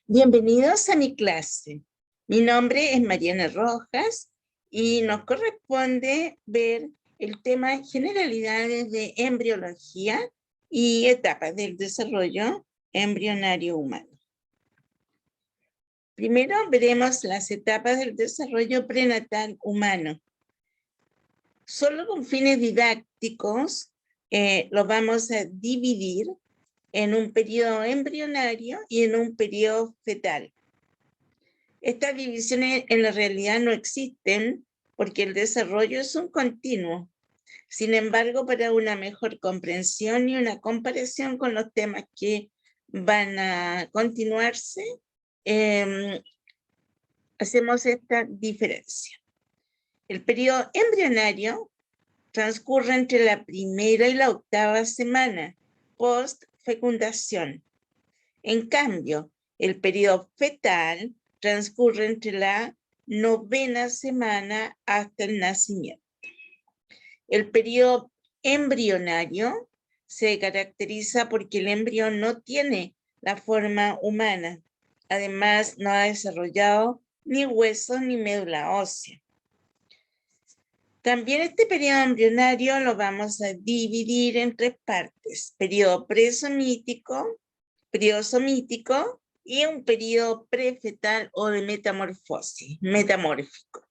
Bienvenidos a mi clase. Mi nombre es Mariana Rojas y nos corresponde ver el tema generalidades de embriología y etapas del desarrollo embrionario humano. Primero veremos las etapas del desarrollo prenatal humano. Solo con fines didácticos lo vamos a dividir en un periodo embrionario y en un periodo fetal. Estas divisiones en la realidad no existen porque el desarrollo es un continuo. Sin embargo, para una mejor comprensión y una comparación con los temas que van a continuarse, hacemos esta diferencia. El periodo embrionario transcurre entre la primera y la octava semana post-fecundación. En cambio, el periodo fetal transcurre entre la novena semana hasta el nacimiento. El periodo embrionario se caracteriza porque el embrión no tiene la forma humana. Además, no ha desarrollado ni huesos ni médula ósea. También este periodo embrionario lo vamos a dividir en tres partes: periodo presomítico, periodo somítico y un periodo prefetal o de metamorfosis, metamórfico.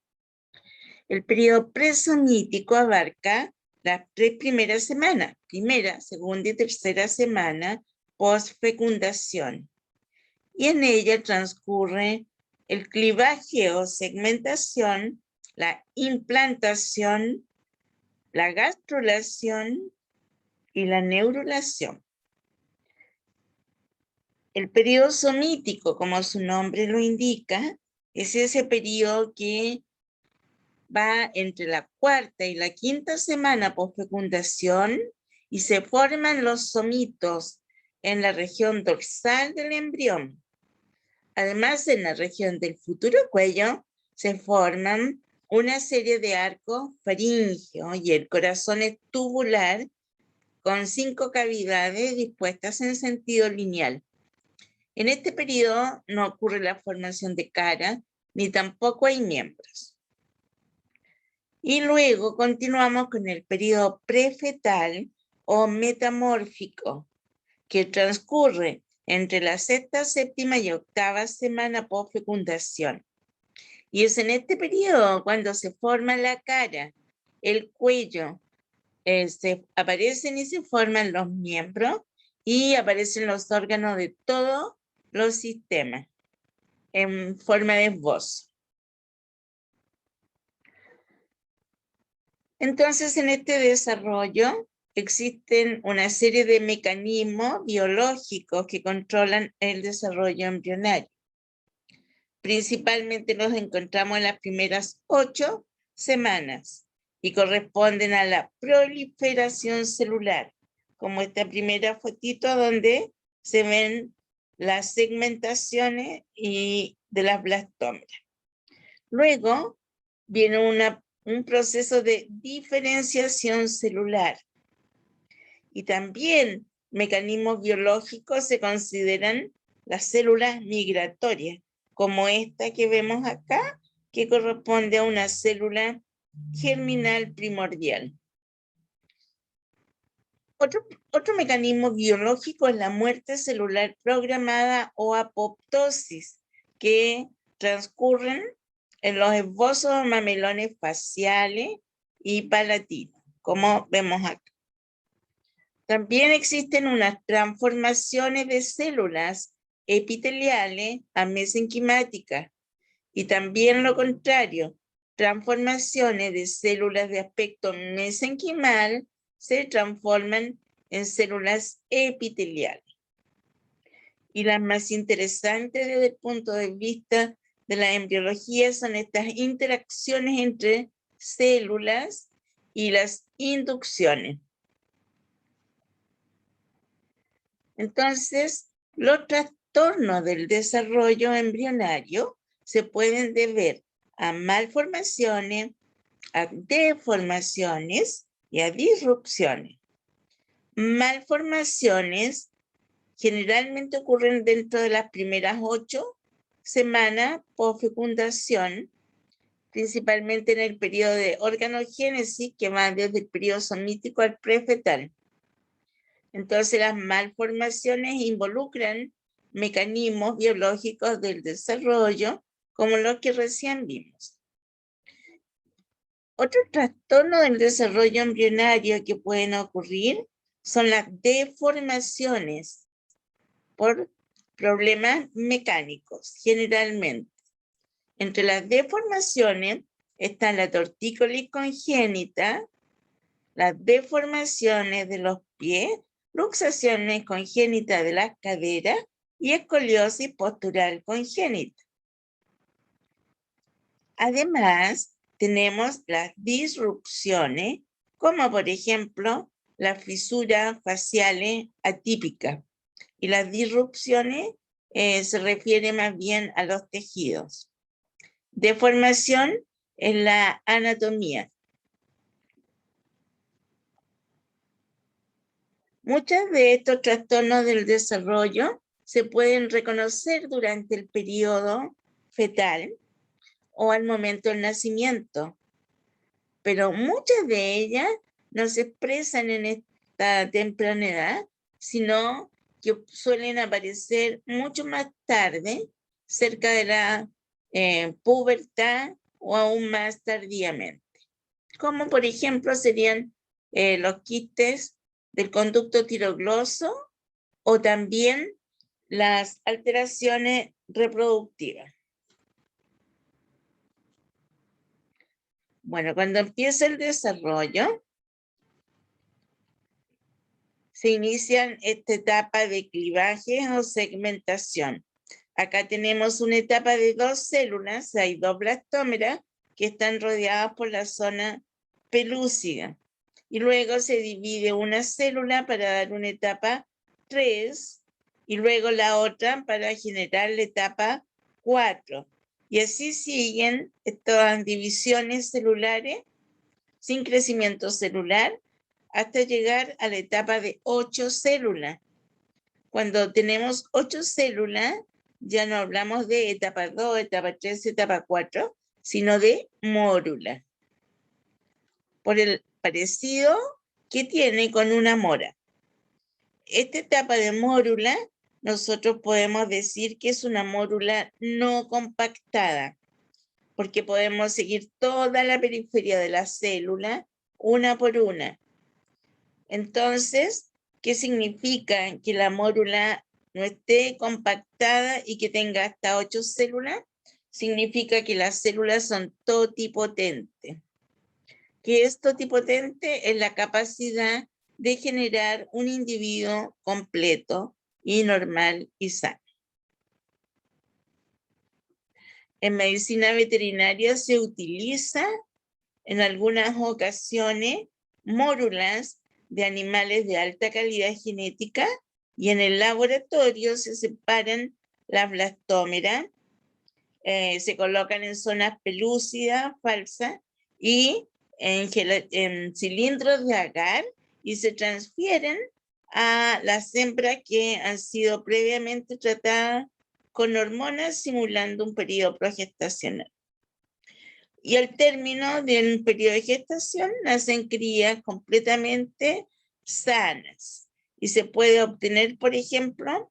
El periodo presomítico abarca las 3 primeras semanas, primera, segunda y tercera semana post-fecundación. Y en ella transcurre el clivaje o segmentación, la implantación, la gastrulación y la neurulación. El periodo somítico, como su nombre lo indica, es ese periodo que va entre la cuarta y la quinta semana posfecundación y se forman los somitos en la región dorsal del embrión. Además, en la región del futuro cuello se forman una serie de arcos faringeos y el corazón es tubular con 5 cavidades dispuestas en sentido lineal. En este periodo no ocurre la formación de cara, ni tampoco hay miembros. Y luego continuamos con el periodo prefetal o metamórfico, que transcurre entre la sexta, séptima y octava semana post-fecundación. Y es en este periodo cuando se forma la cara, el cuello, se aparecen y se forman los miembros y aparecen los órganos de todos los sistemas en forma de esbozo. Entonces, en este desarrollo existen una serie de mecanismos biológicos que controlan el desarrollo embrionario. Principalmente los encontramos en las primeras 8 semanas y corresponden a la proliferación celular, como esta primera fotito donde se ven las segmentaciones de las blastómeras. Luego viene un proceso de diferenciación celular. Y también mecanismos biológicos se consideran las células migratorias, como esta que vemos acá, que corresponde a una célula germinal primordial. Otro mecanismo biológico es la muerte celular programada o apoptosis, que transcurren en los esbozos mamelones faciales y palatinos, como vemos acá. También existen unas transformaciones de células epiteliales a mesenquimáticas y también lo contrario, transformaciones de células de aspecto mesenquimal se transforman en células epiteliales. Y las más interesantes desde el punto de vista de la embriología son estas interacciones entre células y las inducciones. Entonces, los trastornos del desarrollo embrionario se pueden deber a malformaciones, a deformaciones y a disrupciones. Malformaciones Generalmente ocurren dentro de las primeras 8 semanas post-fecundación, principalmente en el periodo de organogénesis, que va desde el periodo somítico al prefetal. Entonces, las malformaciones involucran mecanismos biológicos del desarrollo, como los que recién vimos. Otro trastorno del desarrollo embrionario que pueden ocurrir son las deformaciones por problemas mecánicos, generalmente. Entre las deformaciones están la tortícolis congénita, las deformaciones de los pies, luxaciones congénitas de las caderas y escoliosis postural congénita. Además, tenemos las disrupciones, como por ejemplo las fisuras faciales atípicas. Y las disrupciones se refiere más bien a los tejidos. Deformación en la anatomía. Muchos de estos trastornos del desarrollo se pueden reconocer durante el periodo fetal o al momento del nacimiento, pero muchas de ellas no se expresan en esta temprana edad, sino que suelen aparecer mucho más tarde, cerca de la pubertad o aún más tardíamente. Como por ejemplo serían los quistes del conducto tirogloso o también las alteraciones reproductivas. Bueno, cuando empieza el desarrollo, se inicia esta etapa de clivaje o segmentación. Acá tenemos una etapa de 2 células, hay 2 blastómeras que están rodeadas por la zona pelúcida. Y luego se divide una célula para dar una etapa 3 y luego la otra para generar la etapa 4. Y así siguen estas divisiones celulares sin crecimiento celular hasta llegar a la etapa de 8 células. Cuando tenemos 8 células, ya no hablamos de etapa 2, etapa 3, etapa 4, sino de mórula. Por el parecido que tiene con una mora. Esta etapa de mórula, nosotros podemos decir que es una mórula no compactada, porque podemos seguir toda la periferia de la célula, una por una. Entonces, ¿qué significa que la mórula no esté compactada y que tenga hasta 8 células? Significa que las células son totipotentes. Que es totipotente es la capacidad de generar un individuo completo y normal y sano. En medicina veterinaria se utiliza en algunas ocasiones mórulas de animales de alta calidad genética y en el laboratorio se separan las blastómeras, se colocan en zonas pelúcidas, falsas y en cilindros de agar y se transfieren a las hembras que han sido previamente tratadas con hormonas simulando un periodo progestacional. Y al término de un periodo de gestación nacen crías completamente sanas. Y se puede obtener, por ejemplo,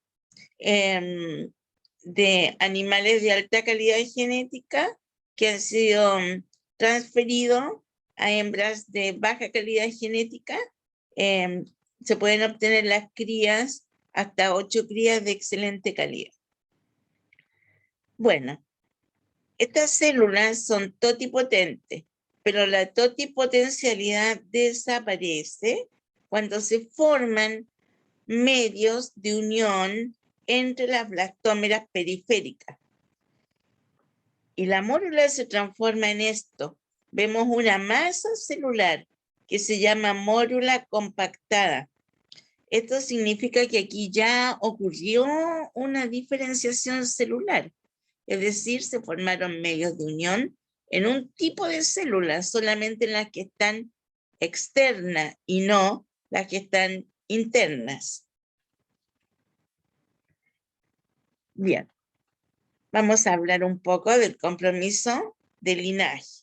de animales de alta calidad genética que han sido transferidos a hembras de baja calidad genética. Se pueden obtener las crías, hasta 8 crías de excelente calidad. Bueno, estas células son totipotentes, pero la totipotencialidad desaparece cuando se forman medios de unión entre las blastómeras periféricas. Y la mórula se transforma en esto. Vemos una masa celular que se llama mórula compactada. Esto significa que aquí ya ocurrió una diferenciación celular. Es decir, se formaron medios de unión en un tipo de células, solamente en las que están externas y no las que están internas. Bien, vamos a hablar un poco del compromiso de linaje.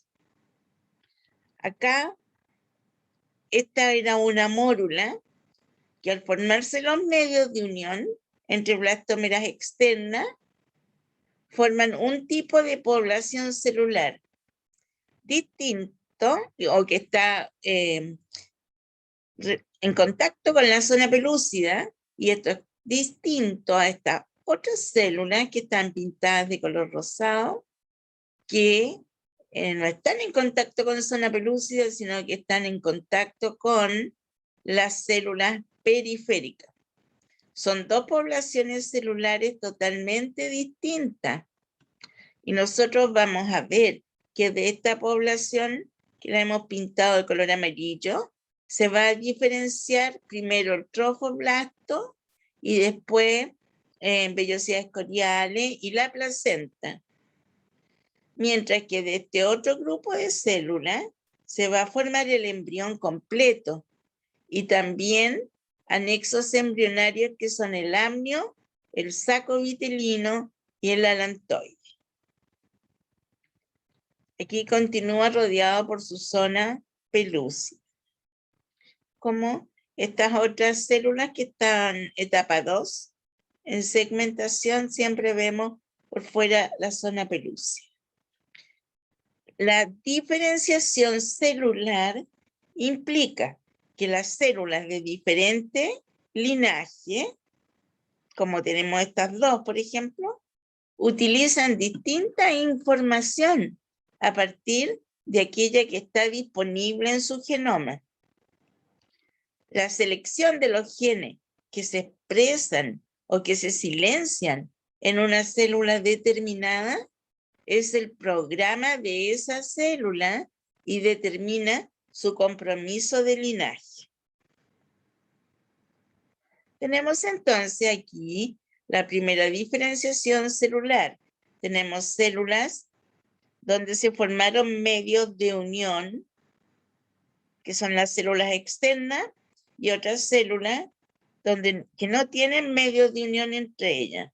Acá, esta era una mórula que al formarse los medios de unión entre blastómeras externas, forman un tipo de población celular distinto o que está en contacto con la zona pelúcida, y esto es distinto a estas otras células que están pintadas de color rosado, que no están en contacto con la zona pelúcida, sino que están en contacto con las células periféricas. Son dos poblaciones celulares totalmente distintas. Y nosotros vamos a ver que de esta población, que la hemos pintado de color amarillo, se va a diferenciar primero el trofoblasto y después vellosidades coriales y la placenta. Mientras que de este otro grupo de células se va a formar el embrión completo y también anexos embrionarios que son el amnio, el saco vitelino y el alantoide. Aquí continúa rodeado por su zona pelúcida. Como estas otras células que están en etapa 2, en segmentación siempre vemos por fuera la zona pelúcida. La diferenciación celular implica que las células de diferente linaje, como tenemos estas dos, por ejemplo, utilizan distinta información a partir de aquella que está disponible en su genoma. La selección de los genes que se expresan o que se silencian en una célula determinada es el programa de esa célula y determina su compromiso de linaje. Tenemos entonces aquí la primera diferenciación celular. Tenemos células donde se formaron medios de unión, que son las células externas, y otras células que no tienen medios de unión entre ellas.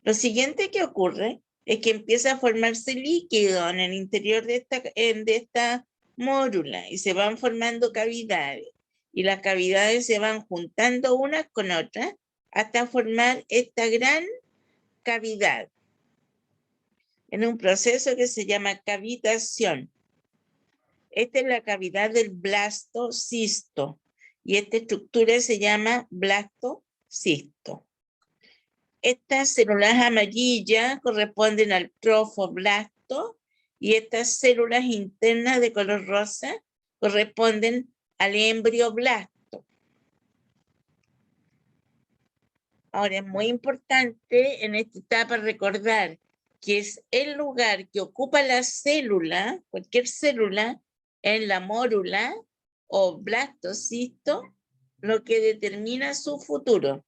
Lo siguiente que ocurre es que empieza a formarse líquido en el interior de esta mórula y se van formando cavidades. Y las cavidades se van juntando unas con otras hasta formar esta gran cavidad, en un proceso que se llama cavitación. Esta es la cavidad del blastocisto y esta estructura se llama blastocisto. Estas células amarillas corresponden al trofoblasto y estas células internas de color rosa corresponden al embrioblasto. Ahora es muy importante en esta etapa recordar que es el lugar que ocupa la célula, cualquier célula, en la mórula o blastocisto, lo que determina su futuro.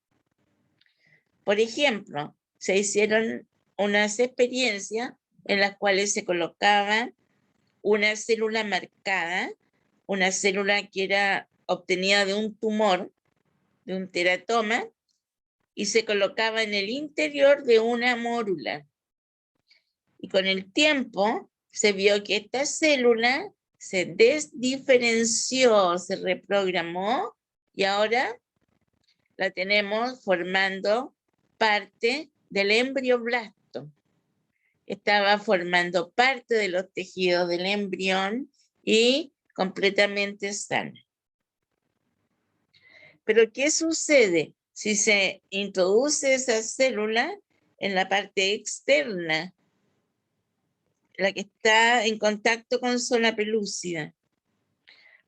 Por ejemplo, se hicieron unas experiencias en las cuales se colocaba una célula marcada, una célula que era obtenida de un tumor, de un teratoma, y se colocaba en el interior de una mórula. Y con el tiempo se vio que esta célula se desdiferenció, se reprogramó y ahora la tenemos formando parte del embrioblasto. Estaba formando parte de los tejidos del embrión y completamente sana. Pero ¿qué sucede si se introduce esa célula en la parte externa, la que está en contacto con zona pelúcida?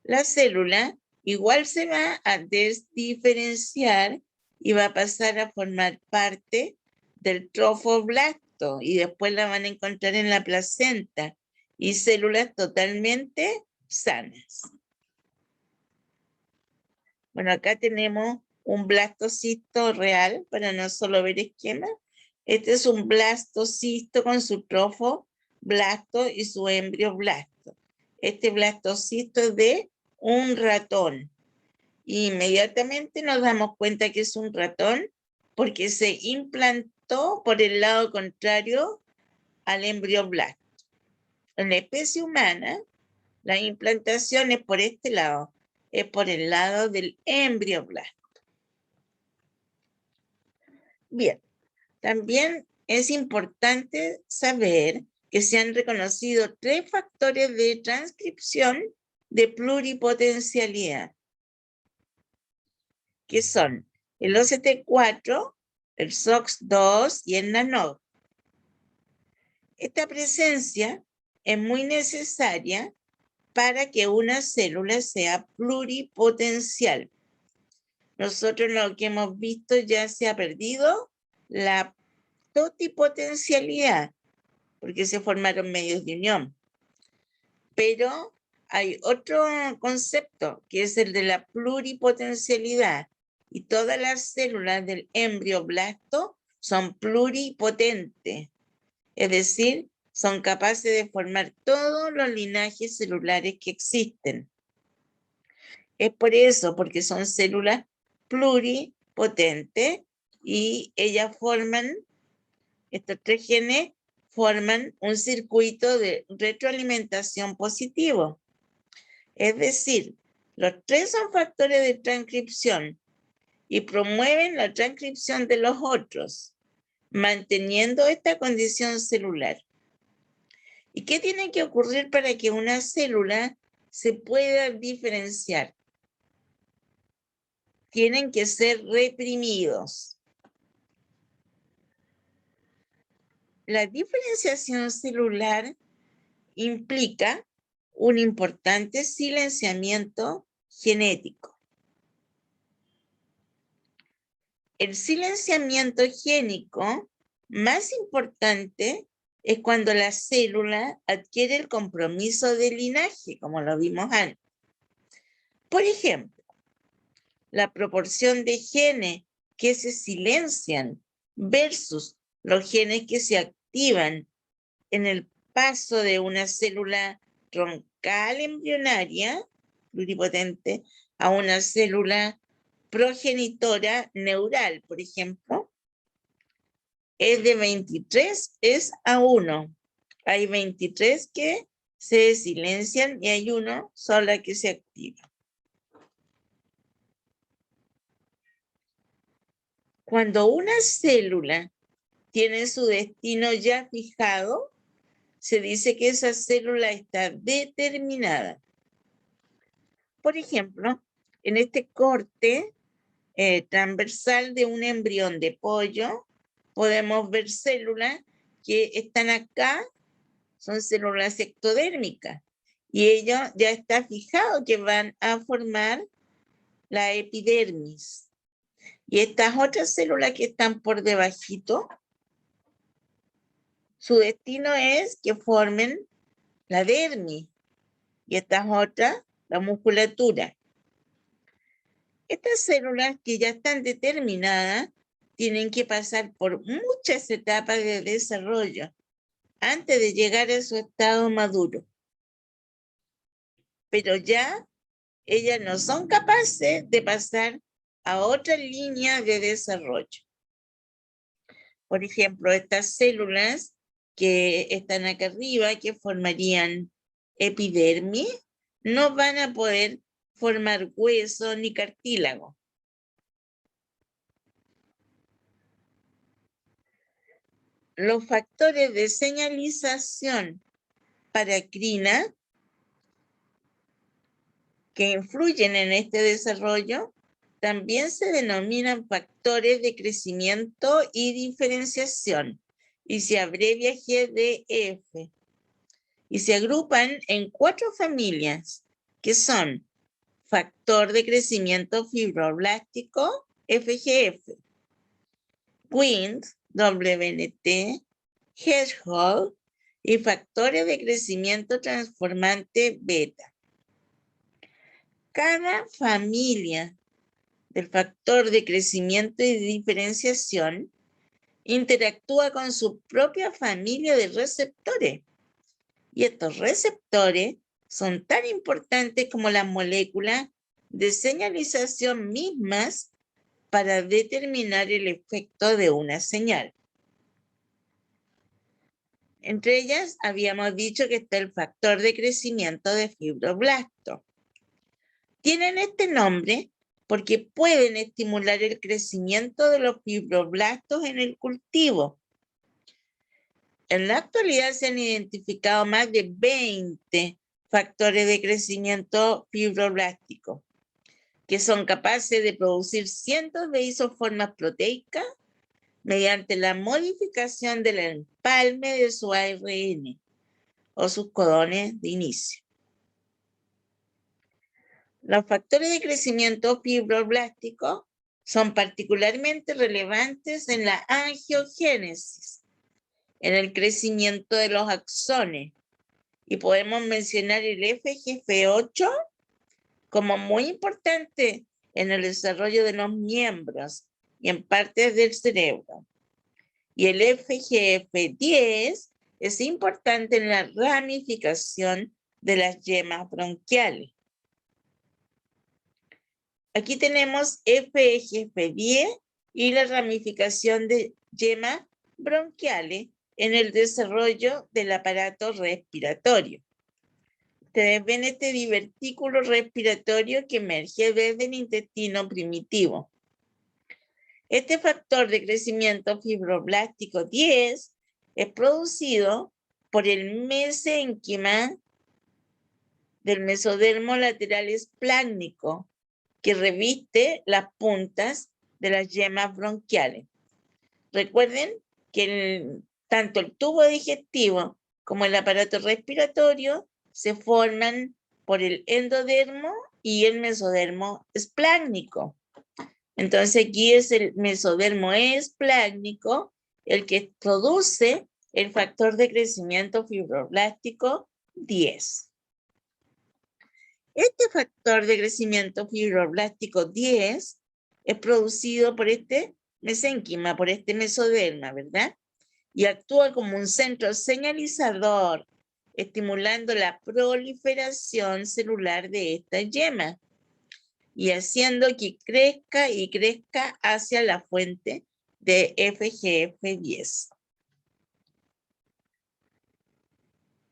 La célula igual se va a desdiferenciar y va a pasar a formar parte del trofoblasto y después la van a encontrar en la placenta y células totalmente sanas. Bueno, acá tenemos un blastocisto real para no solo ver esquema. Este es un blastocisto con su trofoblasto y su embrioblasto. Este blastocisto es de un ratón. Inmediatamente nos damos cuenta que es un ratón porque se implantó por el lado contrario al embrioblasto. En la especie humana, la implantación es por este lado, es por el lado del embrioblasto. Bien, también es importante saber que se han reconocido 3 factores de transcripción de pluripotencialidad, que son el OCT4, el SOX2 y el NANOG. Esta presencia es muy necesaria para que una célula sea pluripotencial. Nosotros lo que hemos visto ya se ha perdido la totipotencialidad, porque se formaron medios de unión. Pero hay otro concepto, que es el de la pluripotencialidad, y todas las células del embrioblasto son pluripotentes, es decir, son capaces de formar todos los linajes celulares que existen. Es por eso, porque son células pluripotentes y ellas forman, estos 3 genes forman un circuito de retroalimentación positivo. Es decir, los 3 son factores de transcripción y promueven la transcripción de los otros, manteniendo esta condición celular. ¿Y qué tiene que ocurrir para que una célula se pueda diferenciar? Tienen que ser reprimidos. La diferenciación celular implica un importante silenciamiento genético. El silenciamiento génico más importante es cuando la célula adquiere el compromiso de linaje, como lo vimos antes. Por ejemplo, la proporción de genes que se silencian versus los genes que se activan en el paso de una célula troncal embrionaria pluripotente a una célula progenitora neural, por ejemplo, es de 23, es a 1. Hay 23 que se silencian y hay 1 sola que se activa. Cuando una célula tiene su destino ya fijado, se dice que esa célula está determinada. Por ejemplo, en este corte transversal de un embrión de pollo, podemos ver células que están acá, son células ectodérmicas, y ello ya está fijado que van a formar la epidermis. Y estas otras células que están por debajito, su destino es que formen la dermis, y estas otras, la musculatura. Estas células que ya están determinadas tienen que pasar por muchas etapas de desarrollo antes de llegar a su estado maduro. Pero ya ellas no son capaces de pasar a otra línea de desarrollo. Por ejemplo, estas células que están acá arriba, que formarían epidermis, no van a poder formar hueso ni cartílago. Los factores de señalización paracrina que influyen en este desarrollo también se denominan factores de crecimiento y diferenciación y se abrevia GDF y se agrupan en 4 familias que son factor de crecimiento fibroblástico FGF, WNT, WNT, Hedgehog y factores de crecimiento transformante beta. Cada familia del factor de crecimiento y diferenciación interactúa con su propia familia de receptores. Y estos receptores son tan importantes como las moléculas de señalización mismas para determinar el efecto de una señal. Entre ellas, habíamos dicho que está el factor de crecimiento de fibroblastos. Tienen este nombre porque pueden estimular el crecimiento de los fibroblastos en el cultivo. En la actualidad se han identificado más de 20 factores de crecimiento fibroblástico, que son capaces de producir cientos de isoformas proteicas mediante la modificación del empalme de su ARN o sus codones de inicio. Los factores de crecimiento fibroblástico son particularmente relevantes en la angiogénesis, en el crecimiento de los axones, y podemos mencionar el FGF8 como muy importante en el desarrollo de los miembros y en partes del cerebro. Y el FGF10 es importante en la ramificación de las yemas bronquiales. Aquí tenemos FGF10 y la ramificación de yemas bronquiales en el desarrollo del aparato respiratorio. Ustedes ven este divertículo respiratorio que emerge desde el intestino primitivo. Este factor de crecimiento fibroblástico 10 es producido por el mesénquima del mesodermo lateral esplácnico, que reviste las puntas de las yemas bronquiales. Recuerden que tanto el tubo digestivo como el aparato respiratorio se forman por el endodermo y el mesodermo esplácnico. Entonces aquí es el mesodermo esplácnico el que produce el factor de crecimiento fibroblástico 10. Este factor de crecimiento fibroblástico 10 es producido por este mesénquima, por este mesoderma, ¿verdad? Y actúa como un centro señalizador, estimulando la proliferación celular de esta yema y haciendo que crezca y crezca hacia la fuente de FGF10.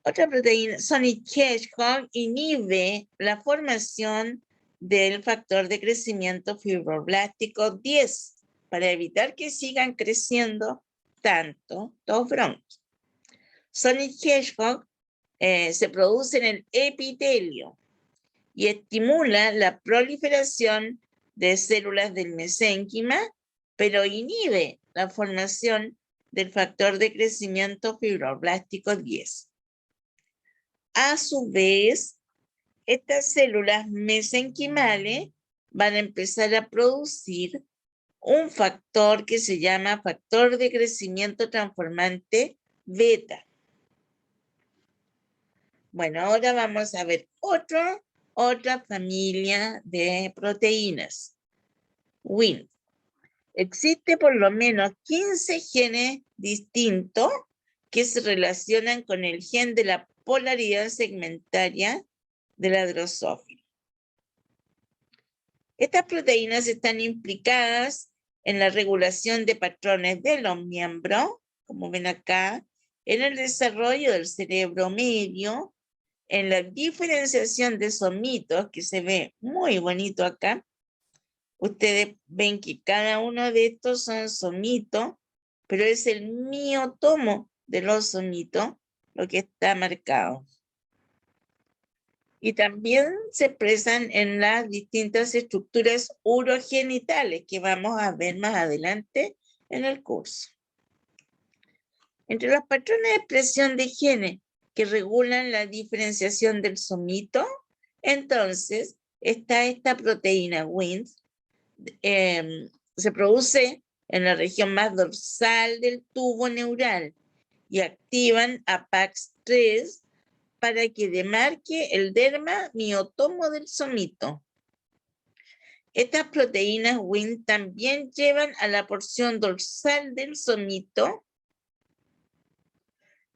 Otra proteína, Sonic Hedgehog, inhibe la formación del factor de crecimiento fibroblástico 10 para evitar que sigan creciendo tanto los bronquios. Sonic Hedgehog se produce en el epitelio y estimula la proliferación de células del mesénquima, pero inhibe la formación del factor de crecimiento fibroblástico 10. A su vez, estas células mesenquimales van a empezar a producir un factor que se llama factor de crecimiento transformante beta. Bueno, ahora vamos a ver otra familia de proteínas. Wnt. Existe por lo menos 15 genes distintos que se relacionan con el gen de la polaridad segmentaria de la drosófila. Estas proteínas están implicadas en la regulación de patrones de los miembros, como ven acá, en el desarrollo del cerebro medio, en la diferenciación de somitos, que se ve muy bonito acá. Ustedes ven que cada uno de estos son somitos, pero es el miotomo de los somitos lo que está marcado. Y también se expresan en las distintas estructuras urogenitales que vamos a ver más adelante en el curso. Entre los patrones de expresión de genes que regulan la diferenciación del somito, entonces está esta proteína Wnt, se produce en la región más dorsal del tubo neural y activan a PAX3 para que demarque el derma miotomo del somito. Estas proteínas Wnt también llevan a la porción dorsal del somito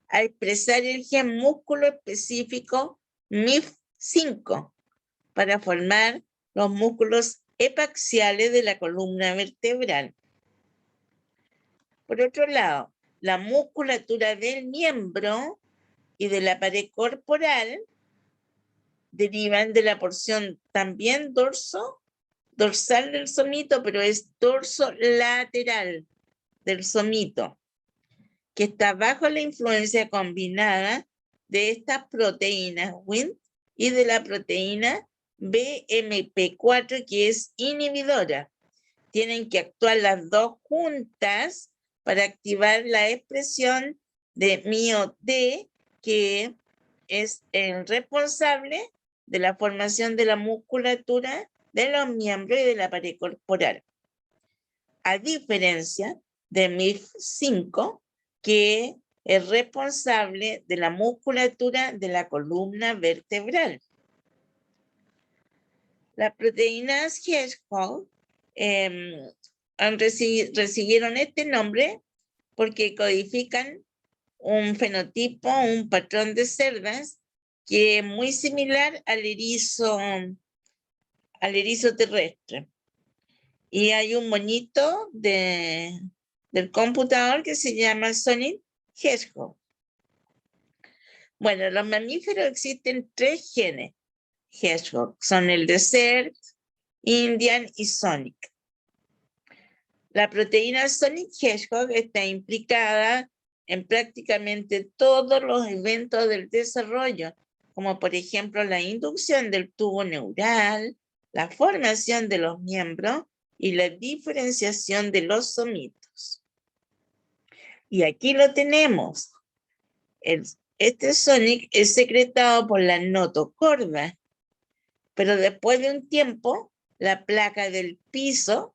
a expresar el gen músculo específico MIF5 para formar los músculos epaxiales de la columna vertebral. Por otro lado, la musculatura del miembro y de la pared corporal derivan de la porción también dorsal del somito, pero es dorso lateral del somito, que está bajo la influencia combinada de estas proteínas Wnt y de la proteína BMP4, que es inhibidora. Tienen que actuar las dos juntas para activar la expresión de MIO-D, que es el responsable de la formación de la musculatura de los miembros y de la pared corporal. A diferencia de MIF5, que es responsable de la musculatura de la columna vertebral. Las proteínas Hedgehog recibieron este nombre porque codifican un fenotipo, un patrón de cerdas que es muy similar al erizo terrestre. Y hay un monito del computador que se llama Sonic Hedgehog. Bueno, los mamíferos existen 3 genes Hedgehog. Son el Desert, Indian y Sonic. La proteína Sonic Hedgehog está implicada en prácticamente todos los eventos del desarrollo, como por ejemplo la inducción del tubo neural, la formación de los miembros y la diferenciación de los somitos. Y aquí lo tenemos. Este Sonic es secretado por la notocorda, pero después de un tiempo, la placa del piso,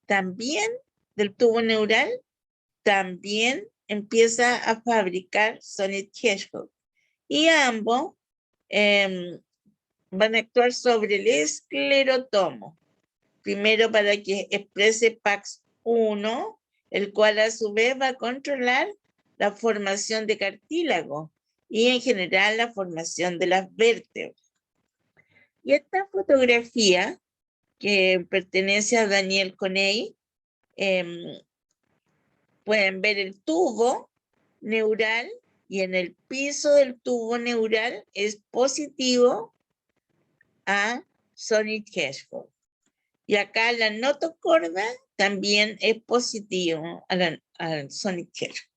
también del tubo neural, también empieza a fabricar Sonic Hedgehog. Y ambos van a actuar sobre el esclerotomo. Primero para que exprese PAX1, el cual a su vez va a controlar la formación de cartílago y en general la formación de las vértebras. Y esta fotografía, que pertenece a Daniel Coney, pueden ver el tubo neural y en el piso del tubo neural es positivo a Sonic Hedgehog. Y acá la notocorda también es positivo al Sonic Hedgehog.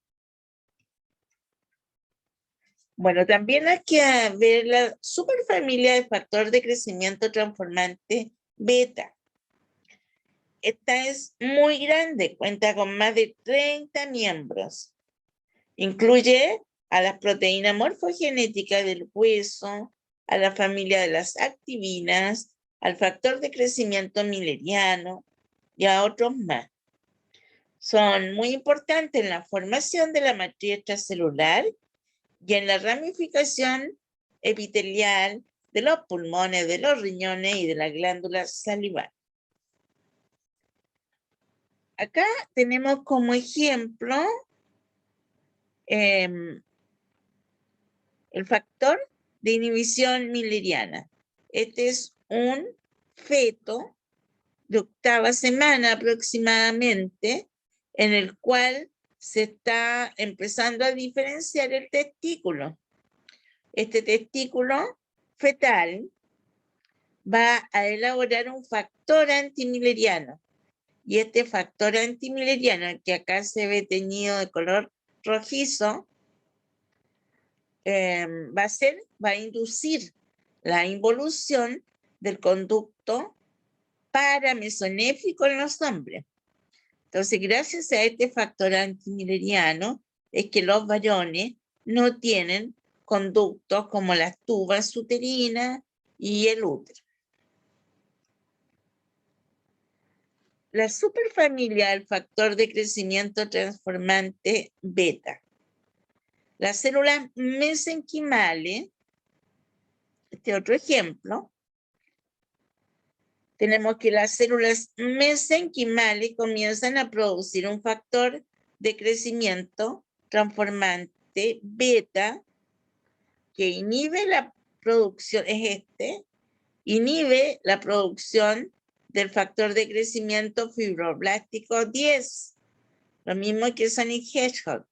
Bueno, también hay que ver la superfamilia de factor de crecimiento transformante beta. Esta es muy grande, cuenta con más de 30 miembros. Incluye a las proteínas morfogenéticas del hueso, a la familia de las activinas, al factor de crecimiento mileriano y a otros más. Son muy importantes en la formación de la matriz extracelular y en la ramificación epitelial de los pulmones, de los riñones y de la glándula salivar. Acá tenemos como ejemplo el factor de inhibición mileriana. Este es un feto de 8ª semana aproximadamente, en el cual se está empezando a diferenciar el testículo. Este testículo fetal va a elaborar un factor antimileriano. Y este factor antimileriano, que acá se ve teñido de color rojizo, va a inducir la involución del conducto paramesonéfico en los hombres. Entonces, gracias a este factor antimileriano, es que los varones no tienen conductos como las tubas uterinas y el útero. La superfamilia del factor de crecimiento transformante beta. Las células mesenquimales, este otro ejemplo, tenemos que las células mesenquimales comienzan a producir un factor de crecimiento transformante beta que inhibe la producción, inhibe la producción del factor de crecimiento fibroblástico 10, lo mismo que Sonic Hedgehog.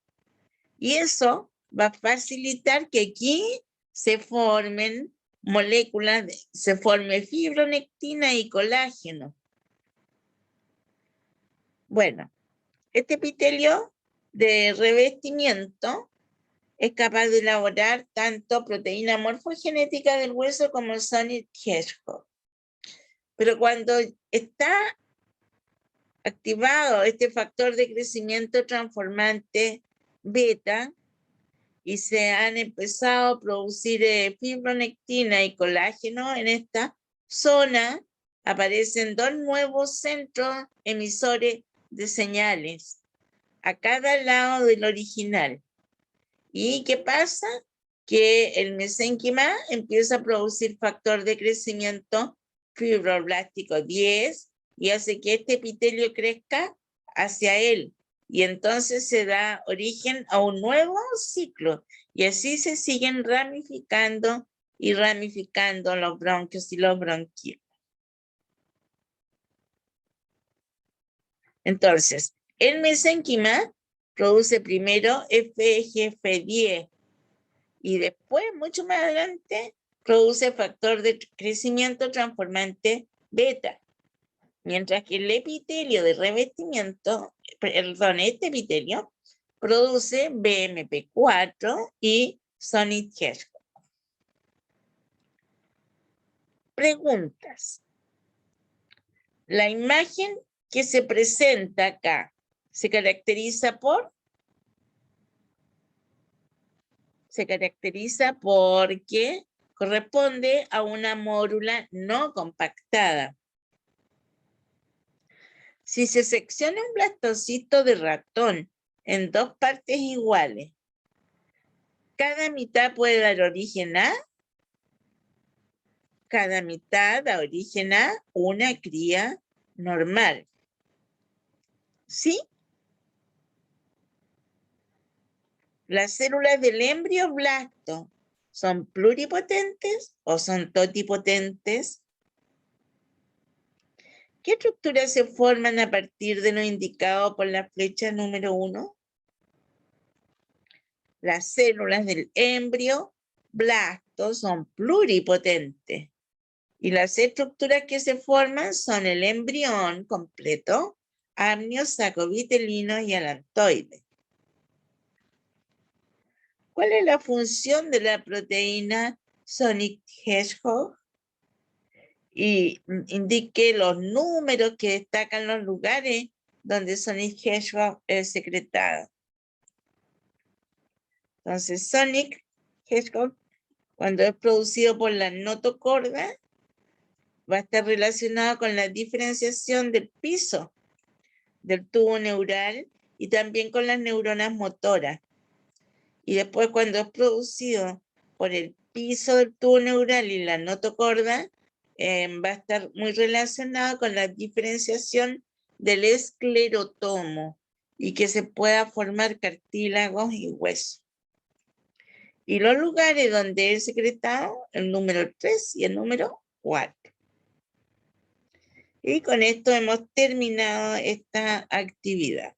Y eso va a facilitar que aquí se formen moléculas, se forme fibronectina y colágeno. Bueno, este epitelio de revestimiento es capaz de elaborar tanto proteína morfogenética del hueso como Sonic Hedgehog. Pero cuando está activado este factor de crecimiento transformante beta y se han empezado a producir fibronectina y colágeno en esta zona, aparecen dos nuevos centros emisores de señales a cada lado del original. ¿Y qué pasa? Que el mesénquima empieza a producir factor de crecimiento fibroblástico 10 y hace que este epitelio crezca hacia él. Y entonces se da origen a un nuevo ciclo. Y así se siguen ramificando y ramificando los bronquios y los bronquiolos. Entonces, el mesénquima produce primero FGF10 y después, mucho más adelante, produce factor de crecimiento transformante beta. Mientras que el epitelio de revestimiento, perdón, este epitelio, produce BMP4 y Sonic Hedgehog. Preguntas. La imagen que se presenta acá se caracteriza porque corresponde a una mórula no compactada. Si se secciona un blastocito de ratón en dos partes iguales, cada mitad puede dar origen a, cada mitad da origen a una cría normal. ¿Sí? Las células del embrioblasto son pluripotentes o son totipotentes. ¿Qué estructuras se forman a partir de lo indicado por la flecha número 1? Las células del embrioblasto son pluripotentes. Y las estructuras que se forman son el embrión completo, amnios, sacovitelinos y alantoides. ¿Cuál es la función de la proteína Sonic Hedgehog? Y indique los números que destacan los lugares donde Sonic Hedgehog es secretado. Entonces, Sonic Hedgehog, cuando es producido por la notocorda, va a estar relacionado con la diferenciación del piso del tubo neural y también con las neuronas motoras. Y después, cuando es producido por el piso del tubo neural y la notocorda, va a estar muy relacionado con la diferenciación del esclerotomo y que se pueda formar cartílagos y huesos. Y los lugares donde es secretado, el número 3 y el número 4. Y con esto hemos terminado esta actividad.